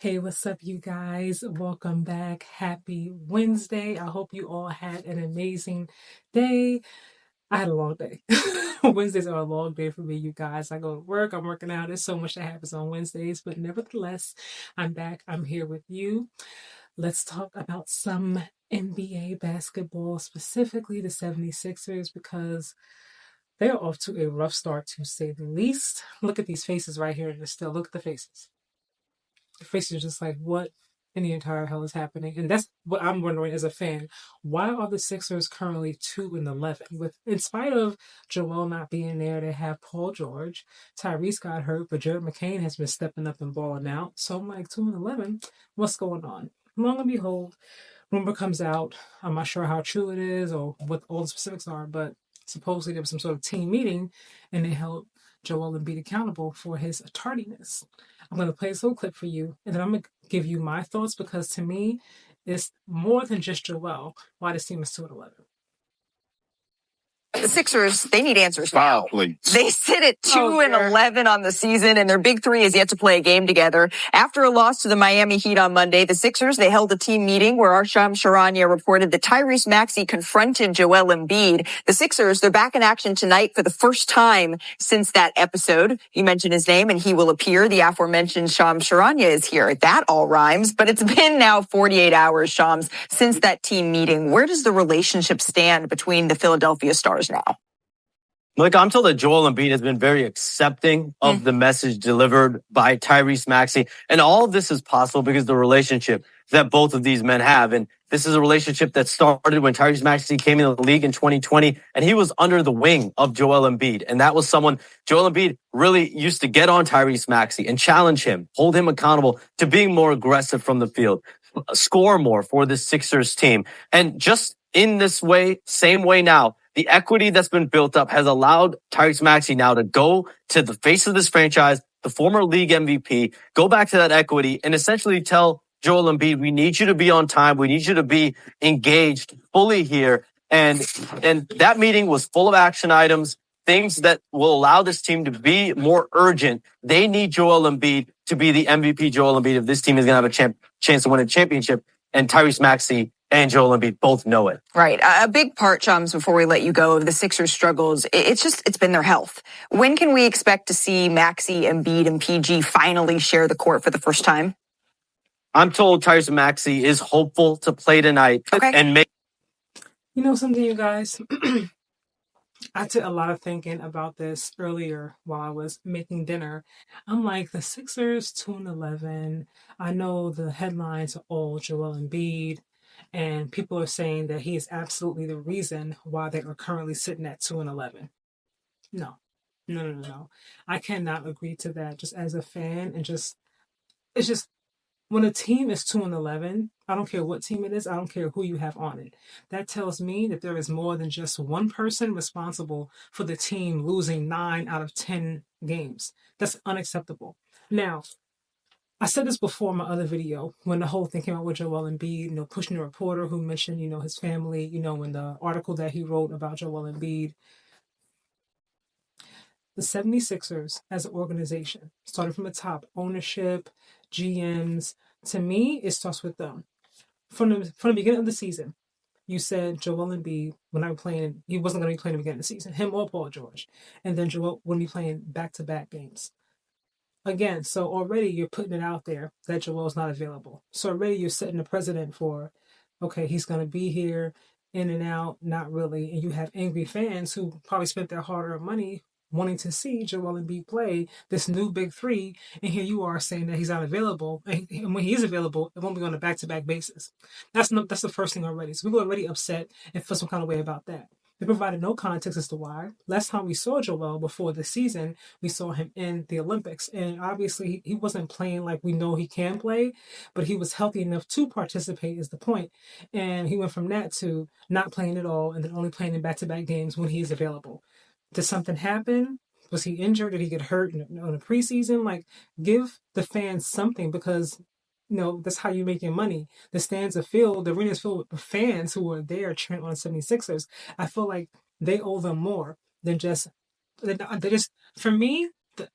Hey, what's up, you guys? Welcome back. Happy Wednesday. I hope you all had an amazing day. I had a long day. Wednesdays are a long day for me, you guys. I go to work, I'm working out. There's so much that happens on Wednesdays, but nevertheless, I'm back. I'm here with you. Let's talk about some NBA basketball, specifically the 76ers, because they're off to a rough start, to say the least. Look at these faces right here in the still. Look at the faces. The faces are just like, what in the entire hell is happening? And that's what I'm wondering as a fan. Why are the Sixers currently 2-11? With in spite of Joel not being there, they have Paul George. Tyrese got hurt, but Jared McCain has been stepping up and balling out. So I'm like, 2-11. What's going on? Long and behold, rumor comes out. I'm not sure how true it is or what all the specifics are, but supposedly there was some sort of team meeting and they held Joel Embiid accountable for his tardiness. I'm going to play this little clip for you, and then I'm going to give you my thoughts because to me, it's more than just Joel why this team is 2-11. The Sixers, they need answers now. Please. They sit at 2-11 on the season, and their big three is yet to play a game together. After a loss to the Miami Heat on Monday, the Sixers, they held a team meeting where our Shams Charania reported that Tyrese Maxey confronted Joel Embiid. The Sixers, they're back in action tonight for the first time since that episode. You mentioned his name, and he will appear. The aforementioned Shams Charania is here. That all rhymes, but it's been now 48 hours, Shams, since that team meeting. Where does the relationship stand between the Philadelphia Stars now? Look, I'm told that Joel Embiid has been very accepting of the message delivered by Tyrese Maxey. And all of this is possible because of the relationship that both of these men have. And this is a relationship that started when Tyrese Maxey came into the league in 2020, and he was under the wing of Joel Embiid. And that was someone, Joel Embiid really used to get on Tyrese Maxey and challenge him, hold him accountable to being more aggressive from the field, score more for the Sixers team. And just in this way, same way now, the equity that's been built up has allowed Tyrese Maxey now to go to the face of this franchise, the former league MVP, go back to that equity and essentially tell Joel Embiid, we need you to be on time. We need you to be engaged fully here. And that meeting was full of action items, things that will allow this team to be more urgent. They need Joel Embiid to be the MVP Joel Embiid if this team is going to have a chance to win a championship. And Tyrese Maxey and Joel Embiid both know it. Right. A big part, Chums, before we let you go, of the Sixers' struggles, it's been their health. When can we expect to see Maxey, Embiid, and PG finally share the court for the first time? I'm told Tyrese Maxey is hopeful to play tonight. Okay. And make. You know something, you guys? I did a lot of thinking about this earlier while I was making dinner. I'm like, the Sixers 2-11. I know the headlines are all Joel Embiid, and people are saying that he is absolutely the reason why they are currently sitting at 2-11. No, no. I cannot agree to that. Just as a fan, and it's just when a team is 2-11, I don't care what team it is, I don't care who you have on it. That tells me that there is more than just one person responsible for the team losing 9 out of 10 games. That's unacceptable. Now, I said this before in my other video when the whole thing came out with Joel Embiid, pushing the reporter who mentioned, his family, in the article that he wrote about Joel Embiid. The 76ers as an organization, starting from the top, ownership, GMs, to me, it starts with them. From the beginning of the season, you said Joel Embiid, when I was playing, he wasn't going to be playing at the beginning of the season, him or Paul George. And then Joel wouldn't be playing back-to-back games. Again, so already you're putting it out there that Joel's not available. So already you're setting the precedent for, okay, he's going to be here, in and out, not really. And you have angry fans who probably spent their hard-earned money wanting to see Joel Embiid play this new big three, and here you are saying that he's not available. And when he is available, it won't be on a back-to-back basis. That's the first thing already. So we were already upset and feel some kind of way about that. They provided no context as to why. Last time we saw Joel before the season, we saw him in the Olympics. And obviously, he wasn't playing like we know he can play, but he was healthy enough to participate is the point. And he went from that to not playing at all and then only playing in back-to-back games when he is available. Did something happen? Was he injured? Did he get hurt in the preseason? Like, give the fans something because that's how you make your money. The stands are filled, the arena is filled with fans who are there cheering on 76ers. I feel like they owe them more than just, for me,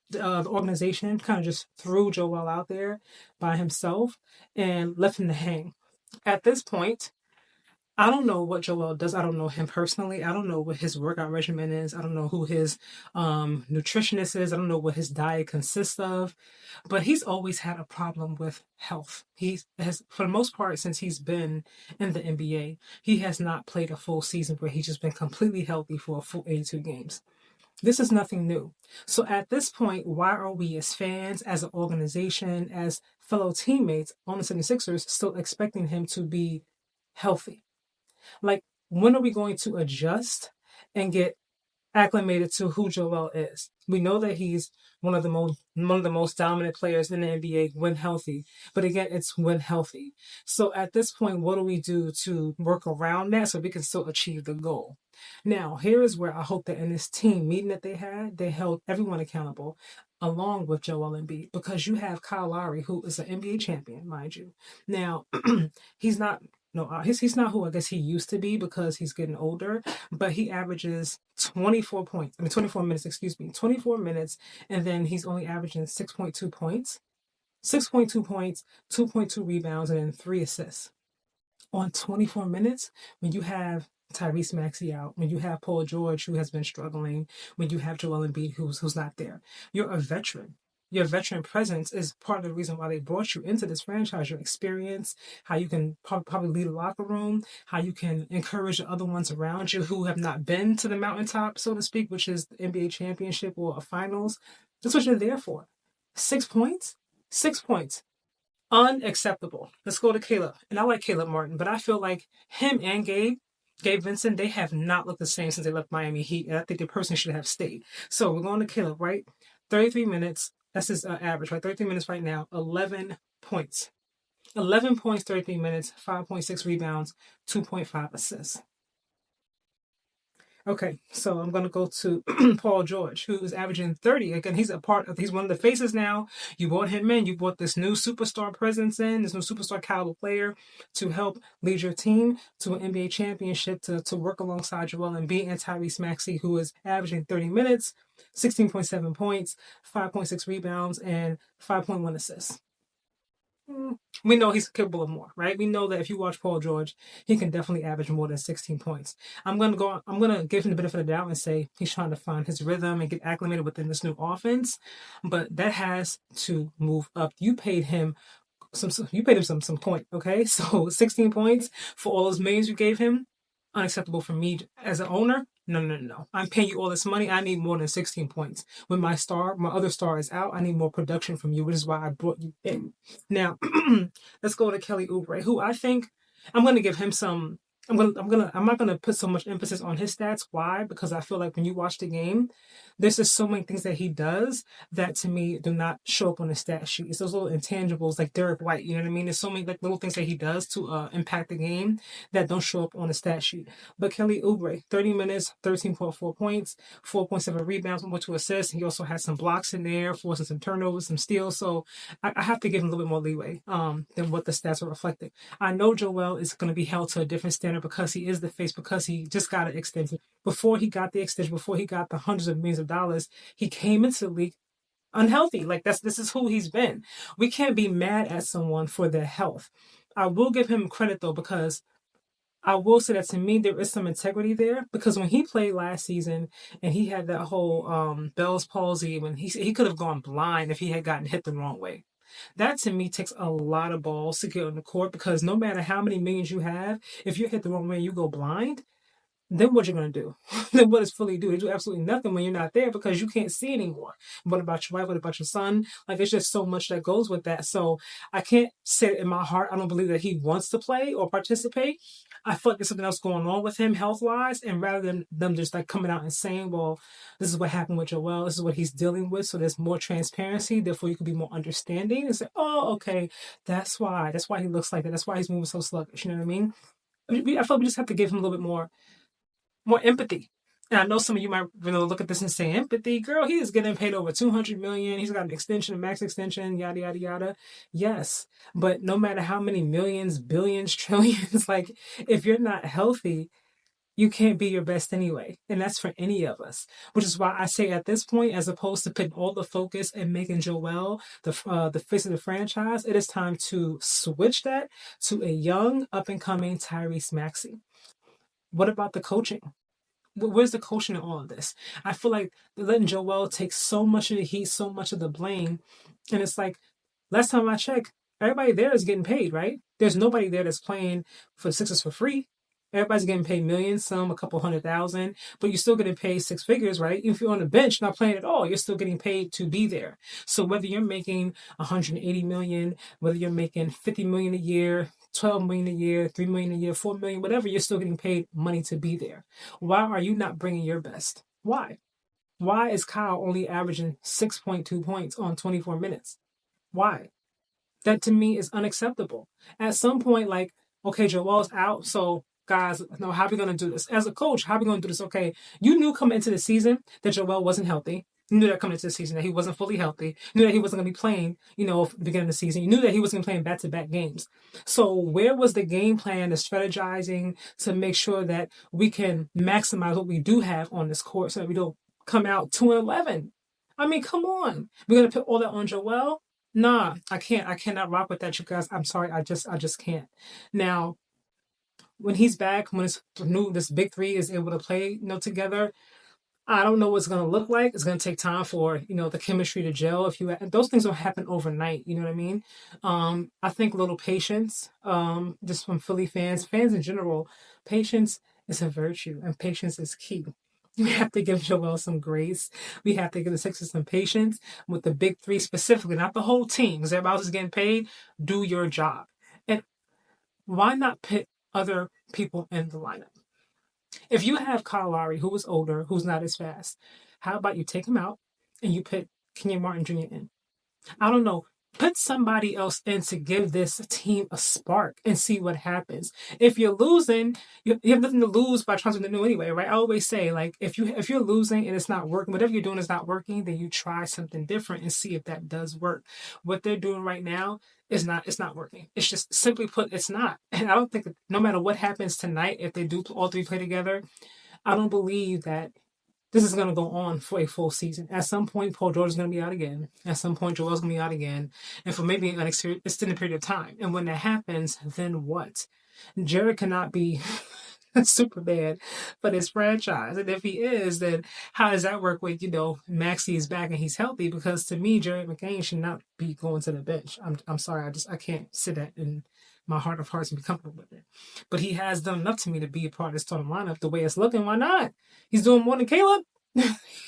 the organization kind of just threw Joel out there by himself and left him to hang. At this point, I don't know what Joel does. I don't know him personally. I don't know what his workout regimen is. I don't know who his nutritionist is. I don't know what his diet consists of. But he's always had a problem with health. He has, for the most part, since he's been in the NBA, he has not played a full season where he's just been completely healthy for a full 82 games. This is nothing new. So at this point, why are we as fans, as an organization, as fellow teammates on the 76ers still expecting him to be healthy? Like, when are we going to adjust and get acclimated to who Joel is? We know that he's one of the most dominant players in the NBA when healthy. But again, it's when healthy. So at this point, what do we do to work around that so we can still achieve the goal? Now, here is where I hope that in this team meeting that they held everyone accountable along with Joel Embiid, because you have Kyle Lowry, who is an NBA champion, mind you. Now, he's not no, he's not who I guess he used to be because he's getting older, but he averages 24 points. 24 minutes, excuse me, 24 minutes, and then he's only averaging 6.2 points. 6.2 points, 2.2 rebounds, and then 3 assists. On 24 minutes, when you have Tyrese Maxey out, when you have Paul George, who has been struggling, when you have Joel Embiid, who's not there, you're a veteran. Your veteran presence is part of the reason why they brought you into this franchise. Your experience, how you can probably lead a locker room, how you can encourage the other ones around you who have not been to the mountaintop, so to speak, which is the NBA championship or a finals. That's what you're there for. 6 points? 6 points. Unacceptable. Let's go to Caleb. And I like Caleb Martin, but I feel like him and Gabe Vincent, they have not looked the same since they left Miami Heat, and I think they personally should have stayed. So we're going to Caleb, right? 33 minutes. That's his average, right? 33 minutes right now. 11 points. 11 points, 33 minutes, 5.6 rebounds, 2.5 assists. Okay, so I'm going to go to Paul George, who is averaging 30. Again, he's one of the faces now. You brought him in. You brought this new superstar presence in, this new superstar caliber player to help lead your team to an NBA championship, to work alongside Joel Embiid and Tyrese Maxey, who is averaging 30 minutes, 16.7 points, 5.6 rebounds, and 5.1 assists. We know he's capable of more, right? We know that if you watch Paul George, he can definitely average more than 16 points. I'm gonna give him the benefit of the doubt and say he's trying to find his rhythm and get acclimated within this new offense, but that has to move up. You paid him some point, okay? So 16 points for all those millions you gave him, unacceptable for me as an owner. No. I'm paying you all this money. I need more than 16 points. When my other star is out, I need more production from you, which is why I brought you in. Now, let's go to Kelly Oubre, who I think I'm going to give him some. I'm not gonna put so much emphasis on his stats. Why? Because I feel like when you watch the game, there's just so many things that he does that to me do not show up on the stat sheet. It's those little intangibles like Derek White. You know what I mean? There's so many like little things that he does to impact the game that don't show up on the stat sheet. But Kelly Oubre, 30 minutes, 13.4 points, 4.7 rebounds, 1.2 assists. He also had some blocks in there, forcing some turnovers, some steals. So I have to give him a little bit more leeway than what the stats are reflecting. I know Joel is going to be held to a different standard because he is the face, because he just got an extension. Before he got the extension, before he got the hundreds of millions of dollars, he came into the league unhealthy. Like this is who he's been. We can't be mad at someone for their health. I will give him credit though, because I will say that to me there is some integrity there, because when he played last season and he had that whole Bell's palsy, when he could have gone blind if he had gotten hit the wrong way. That to me takes a lot of balls to get on the court, because no matter how many millions you have, if you hit the wrong way and you go blind, then what you're going to do? Then what does Philly do? They do absolutely nothing when you're not there because you can't see anymore. What about your wife? What about your son? Like, it's just so much that goes with that. So I can't say it in my heart, I don't believe that he wants to play or participate. I feel like there's something else going on with him health-wise, and rather than them just like coming out and saying, well, this is what happened with Joel, this is what he's dealing with, so there's more transparency, therefore you can be more understanding and say, oh, okay, that's why he looks like that, that's why he's moving so sluggish, you know what I mean? I feel like we just have to give him a little bit more empathy. And I know some of you might look at this and say, empathy, girl, he is getting paid over $200 million. He's got an extension, a max extension, yada, yada, yada. Yes. But no matter how many millions, billions, trillions, like if you're not healthy, you can't be your best anyway. And that's for any of us, which is why I say at this point, as opposed to putting all the focus and making Joel the face of the franchise, it is time to switch that to a young, up and coming Tyrese Maxey. What about the coaching? Where's the coaching in all of this? I feel like they're letting Joel take so much of the heat, so much of the blame. And it's like, last time I checked, everybody there is getting paid, right? There's nobody there that's playing for the Sixers for free. Everybody's getting paid millions, some a couple 100,000, but you're still getting paid six figures, right? If you're on the bench not playing at all, you're still getting paid to be there. So whether you're making 180 million, whether you're making 50 million a year, 12 million a year, 3 million a year, 4 million, whatever, you're still getting paid money to be there. Why are you not bringing your best? Why? Why is Kyle only averaging 6.2 points on 24 minutes? Why? That to me is unacceptable. At some point, like, okay, Joel's out, so guys, no, how are we gonna do this? As a coach, how are we gonna do this? Okay, you knew coming into the season that Joel wasn't healthy. You knew that coming into the season that he wasn't fully healthy. You knew that he wasn't gonna be playing, at the beginning of the season. You knew that he wasn't playing back-to-back games. So where was the game plan, the strategizing to make sure that we can maximize what we do have on this court so that we don't come out 2-11? I mean, come on. We're gonna put all that on Joel? Nah, I can't. I cannot rock with that, you guys. I'm sorry. I just can't. Now, when he's back, when this big three is able to play, together, I don't know what it's going to look like. It's going to take time for, the chemistry to gel. Those things don't happen overnight. You know what I mean? I think a little patience, just from Philly fans in general, patience is a virtue and patience is key. We have to give Joel some grace. We have to give the Sixers some patience with the big three specifically, not the whole team, because everybody else is getting paid. Do your job. And why not put other people in the lineup? If you have Kyle Lowry, who is older, who's not as fast, how about you take him out and you put Kenyon Martin Jr. in? I don't know. Put somebody else in to give this team a spark and see what happens. If you're losing, you have nothing to lose by trying something new anyway, right? I always say, like, if you're losing and it's not working, whatever you're doing is not working, then you try something different and see if that does work. What they're doing right now is not. It's not working. It's just simply put, it's not. And I don't think that no matter what happens tonight, if they do all three play together, I don't believe that this is going to go on for a full season. At some point, Paul George is going to be out again. At some point, Joel's going to be out again. And for maybe an extended period of time. And when that happens, then what? Jared cannot be super bad for this franchise. And if he is, then how does that work with, Maxey is back and he's healthy? Because to me, Jared McCain should not be going to the bench. I'm sorry. I can't sit that in my heart of hearts and be comfortable with it. But he has done enough to me to be a part of this starting lineup the way it's looking. Why not? He's doing more than Caleb.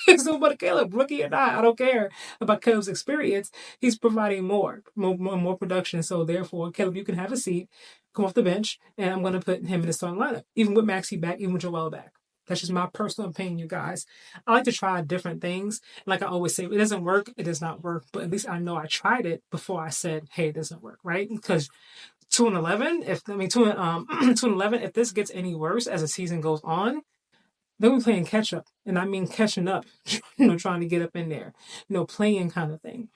He's doing more than Caleb, rookie or not. I don't care about Caleb's experience. He's providing more production. So therefore, Caleb, you can have a seat, come off the bench, and I'm going to put him in the starting lineup, even with Maxey back, even with Joel back. That's just my personal opinion, you guys. I like to try different things. Like I always say, if it doesn't work, it does not work. But at least I know I tried it before I said, hey, it doesn't work, right? Because 2-11, 2-11, if this gets any worse as the season goes on, then we're playing catch up. And I mean catching up, trying to get up in there, playing kind of thing.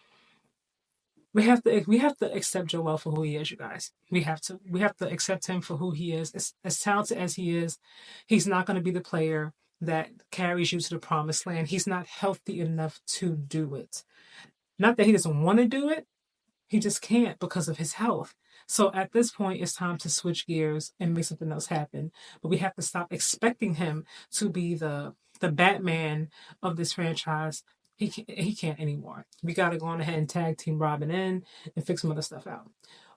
We have to accept Joel for who he is, you guys. We have to accept him for who he is. As talented as he is, he's not going to be the player that carries you to the promised land. He's not healthy enough to do it. Not that he doesn't want to do it, he just can't because of his health. So at this point, it's time to switch gears and make something else happen. But we have to stop expecting him to be the Batman of this franchise. He can't anymore. We got to go on ahead and tag Team Robin in and fix some other stuff out.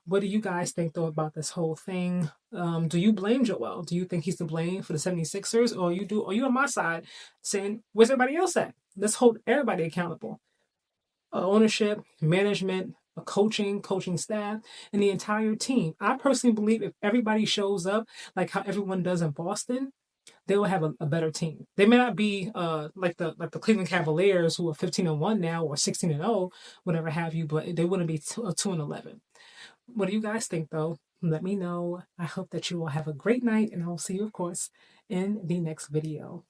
What do you guys think, though, about this whole thing? Do you blame Joel? Do you think he's to blame for the 76ers? Or are you on my side saying, where's everybody else at? Let's hold everybody accountable. Ownership, management, a coaching staff, and the entire team. I personally believe if everybody shows up like how everyone does in Boston, they will have a better team. They may not be like the Cleveland Cavaliers who are 15-1 now or 16-0, whatever have you, but they wouldn't be 2-11. What do you guys think, though? Let me know. I hope that you will have a great night, and I'll see you, of course, in the next video.